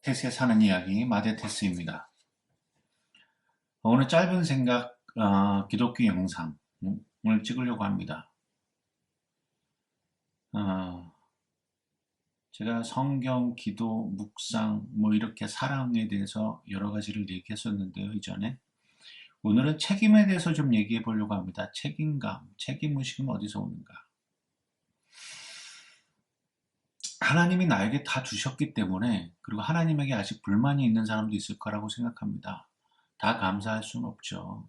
테스에 사는 이야기 마데테스입니다. 오늘 짧은 생각 기독교 영상을 찍으려고 합니다. 어, 제가 성경, 기도, 묵상 이렇게 사랑에 대해서 여러 가지를 얘기했었는데요, 이전에. 오늘은 책임에 대해서 좀 얘기해 보려고 합니다. 책임감, 책임의식은 어디서 오는가? 하나님이 나에게 다 주셨기 때문에, 그리고 하나님에게 아직 불만이 있는 사람도 있을 거라고 생각합니다. 다 감사할 수는 없죠.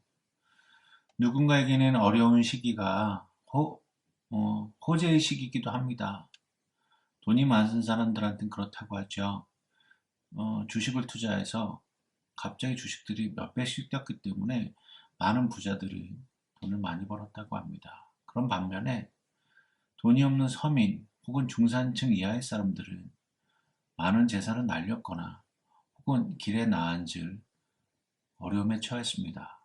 누군가에게는 어려운 시기가 호재의 시기이기도 합니다. 돈이 많은 사람들한테는 그렇다고 하죠. 주식을 투자해서 갑자기 주식들이 몇 배씩 뛰었기 때문에 많은 부자들이 돈을 많이 벌었다고 합니다. 그런 반면에 돈이 없는 서민 혹은 중산층 이하의 사람들은 많은 재산을 날렸거나 혹은 길에 나앉을 어려움에 처했습니다.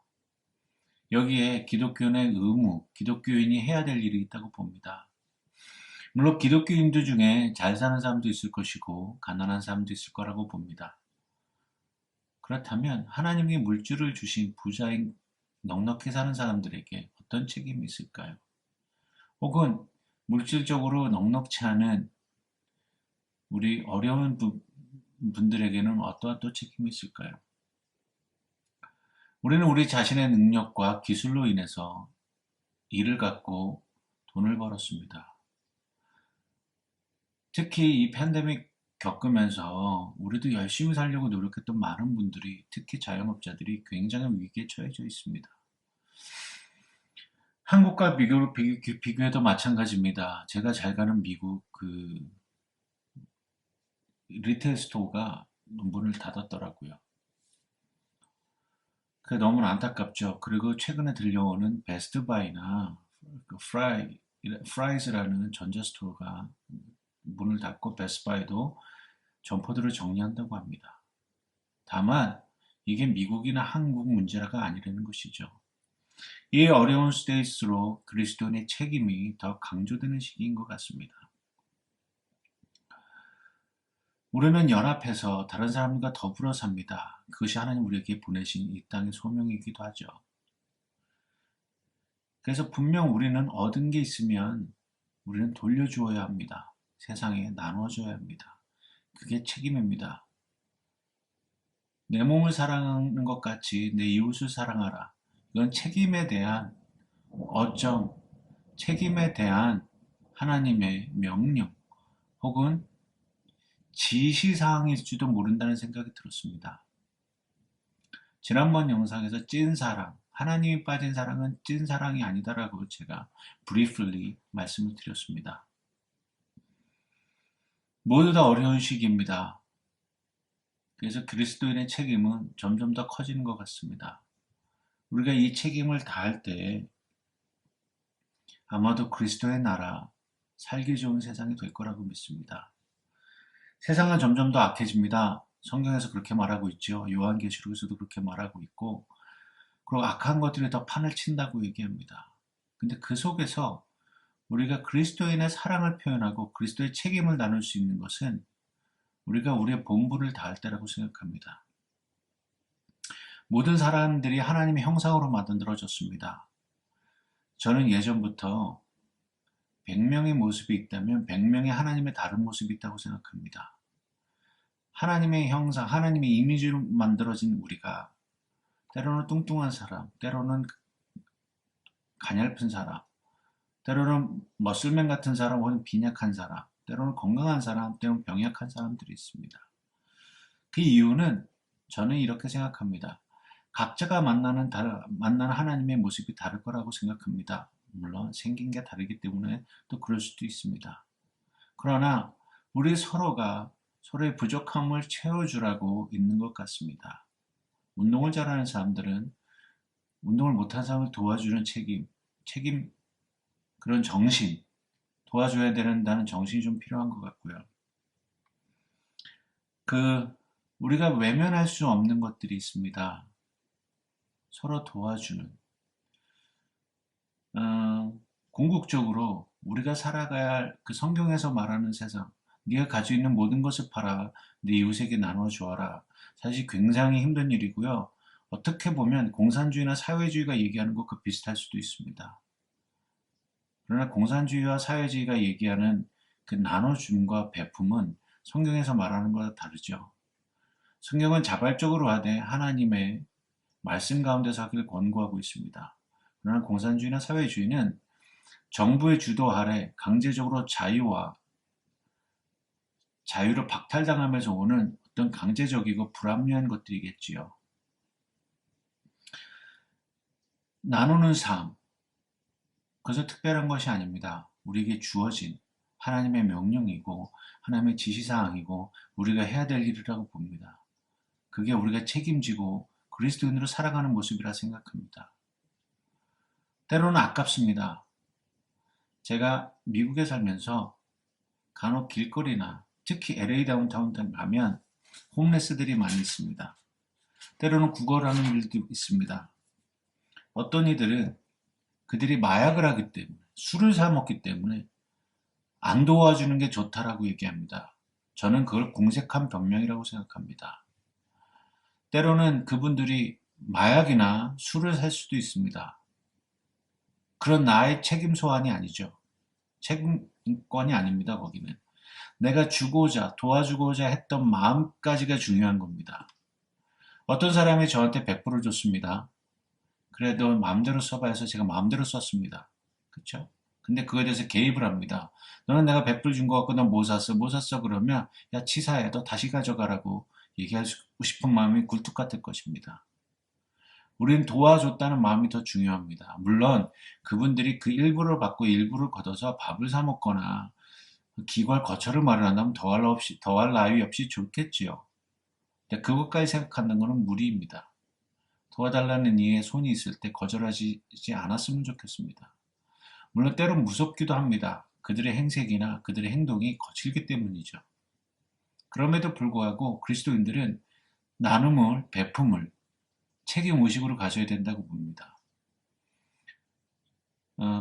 여기에 기독교인의 의무, 기독교인이 해야 될 일이 있다고 봅니다. 물론 기독교인들 중에 잘 사는 사람도 있을 것이고 가난한 사람도 있을 거라고 봅니다. 그렇다면 하나님이 물질을 주신 부자인 넉넉히 사는 사람들에게 어떤 책임이 있을까요? 혹은 물질적으로 넉넉치 않은 우리 어려운 분들에게는 어떠한 또 책임이 있을까요? 우리는 우리 자신의 능력과 기술로 인해서 일을 갖고 돈을 벌었습니다. 특히 이 팬데믹 겪으면서 우리도 열심히 살려고 노력했던 많은 분들이, 특히 자영업자들이 굉장한 위기에 처해져 있습니다. 한국과 비교해도 마찬가지입니다. 제가 잘 가는 미국 리테일 스토어가 문을 닫았더라고요. 그게 너무 안타깝죠. 그리고 최근에 들려오는 베스트바이나 프라이즈라는 전자스토어가 문을 닫고 베스트바이도 점포들을 정리한다고 합니다. 다만 이게 미국이나 한국 문제가 아니라는 것이죠. 이 어려운 시대일수록 그리스도인의 책임이 더 강조되는 시기인 것 같습니다. 우리는 연합해서 다른 사람과 더불어 삽니다. 그것이 하나님 우리에게 보내신 이 땅의 소명이기도 하죠. 그래서 분명 우리는 얻은 게 있으면 우리는 돌려주어야 합니다. 세상에 나눠줘야 합니다. 그게 책임입니다. 내 몸을 사랑하는 것 같이 내 이웃을 사랑하라. 이건 책임에 대한 어정, 책임에 대한 하나님의 명령 혹은 지시사항일지도 모른다는 생각이 들었습니다. 지난번 영상에서 찐사랑, 하나님이 빠진 사랑은 찐사랑이 아니다라고 제가 브리플리 말씀을 드렸습니다. 모두 다 어려운 시기입니다. 그래서 그리스도인의 책임은 점점 더 커지는 것 같습니다. 우리가 이 책임을 다할 때 아마도 그리스도의 나라, 살기 좋은 세상이 될 거라고 믿습니다. 세상은 점점 더 악해집니다. 성경에서 그렇게 말하고 있죠. 요한계시록에서도 그렇게 말하고 있고, 그리고 악한 것들이 더 판을 친다고 얘기합니다. 근데 그 속에서 우리가 그리스도인의 사랑을 표현하고 그리스도의 책임을 나눌 수 있는 것은 우리가 우리의 본분을 다할 때라고 생각합니다. 모든 사람들이 하나님의 형상으로 만들어졌습니다. 저는 예전부터 100명의 모습이 있다면 100명의 하나님의 다른 모습이 있다고 생각합니다. 하나님의 형상, 하나님의 이미지로 만들어진 우리가 때로는 뚱뚱한 사람, 때로는 가냘픈 사람, 때로는 머슬맨 같은 사람 혹은 빈약한 사람, 때로는 건강한 사람, 때로는 병약한 사람들이 있습니다. 그 이유는 저는 이렇게 생각합니다. 각자가 만나는 하나님의 모습이 다를 거라고 생각합니다. 물론 생긴 게 다르기 때문에 또 그럴 수도 있습니다. 그러나 우리 서로가 서로의 부족함을 채워주라고 있는 것 같습니다. 운동을 잘하는 사람들은 운동을 못한 사람을 도와주는 책임, 그런 정신, 도와줘야 된다는 정신이 좀 필요한 것 같고요. 우리가 외면할 수 없는 것들이 있습니다. 서로 도와주는. 궁극적으로 우리가 살아가야 할 그 성경에서 말하는 세상, 네가 가지고 있는 모든 것을 팔아 네 이웃에게 나눠 주어라. 사실 굉장히 힘든 일이고요. 어떻게 보면 공산주의나 사회주의가 얘기하는 것과 비슷할 수도 있습니다. 그러나 공산주의와 사회주의가 얘기하는 그 나눠줌과 베품은 성경에서 말하는 것과 다르죠. 성경은 자발적으로 하되 하나님의 말씀 가운데서 하기를 권고하고 있습니다. 그러나 공산주의나 사회주의는 정부의 주도 아래 강제적으로 자유를 박탈당하면서 오는 어떤 강제적이고 불합리한 것들이겠지요. 나누는 삶, 그것은 특별한 것이 아닙니다. 우리에게 주어진 하나님의 명령이고 하나님의 지시사항이고 우리가 해야 될 일이라고 봅니다. 그게 우리가 책임지고 그리스도인으로 살아가는 모습이라 생각합니다. 때로는 아깝습니다. 제가 미국에 살면서 간혹 길거리나 특히 LA 다운타운 가면 홈레스들이 많이 있습니다. 때로는 구걸하는 일도 있습니다. 어떤 이들은 그들이 마약을 하기 때문에 술을 사 먹기 때문에 안 도와주는 게 좋다라고 얘기합니다. 저는 그걸 궁색한 변명이라고 생각합니다. 때로는 그분들이 마약이나 술을 살 수도 있습니다. 그런 나의 책임 소환이 아니죠. 책임권이 아닙니다, 거기는. 내가 주고자, 도와주고자 했던 마음까지가 중요한 겁니다. 어떤 사람이 저한테 100불을 줬습니다. 그래도 마음대로 써봐 해서 제가 마음대로 썼습니다. 그쵸? 근데 그거에 대해서 개입을 합니다. 너는 내가 100불 준 거 같고 넌 뭐 샀어? 뭐 샀어? 그러면 야 치사해. 너 다시 가져가라고 얘기하고 싶은 마음이 굴뚝 같을 것입니다. 우리는 도와줬다는 마음이 더 중요합니다. 물론 그분들이 그 일부를 받고 일부를 걷어서 밥을 사 먹거나 기관 거처를 마련한다면 더할 나위 없이 좋겠지요. 근데 그것까지 생각한다는 것은 무리입니다. 도와달라는 이의 손이 있을 때 거절하지 않았으면 좋겠습니다. 물론 때론 무섭기도 합니다. 그들의 행색이나 그들의 행동이 거칠기 때문이죠. 그럼에도 불구하고 그리스도인들은 나눔을, 베품을 책임의식으로 가져야 된다고 봅니다.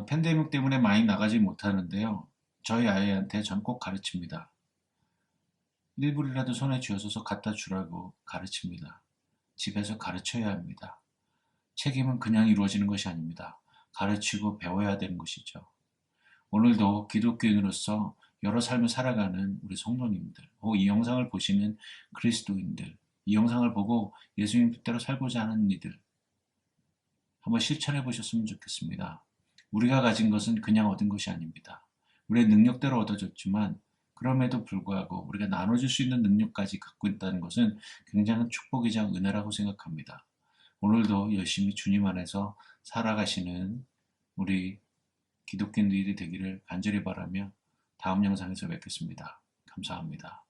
팬데믹 때문에 많이 나가지 못하는데요. 저희 아이한테 전 꼭 가르칩니다. 1불이라도 손에 쥐어서 갖다 주라고 가르칩니다. 집에서 가르쳐야 합니다. 책임은 그냥 이루어지는 것이 아닙니다. 가르치고 배워야 되는 것이죠. 오늘도 기독교인으로서 여러 삶을 살아가는 우리 성도님들, 혹은 이 영상을 보시는 그리스도인들, 이 영상을 보고 예수님 뜻대로 살고자 하는 이들, 한번 실천해 보셨으면 좋겠습니다. 우리가 가진 것은 그냥 얻은 것이 아닙니다. 우리의 능력대로 얻어졌지만 그럼에도 불구하고 우리가 나눠줄 수 있는 능력까지 갖고 있다는 것은 굉장한 축복이자 은혜라고 생각합니다. 오늘도 열심히 주님 안에서 살아가시는 우리 기독교인들이 되기를 간절히 바라며 다음 영상에서 뵙겠습니다. 감사합니다.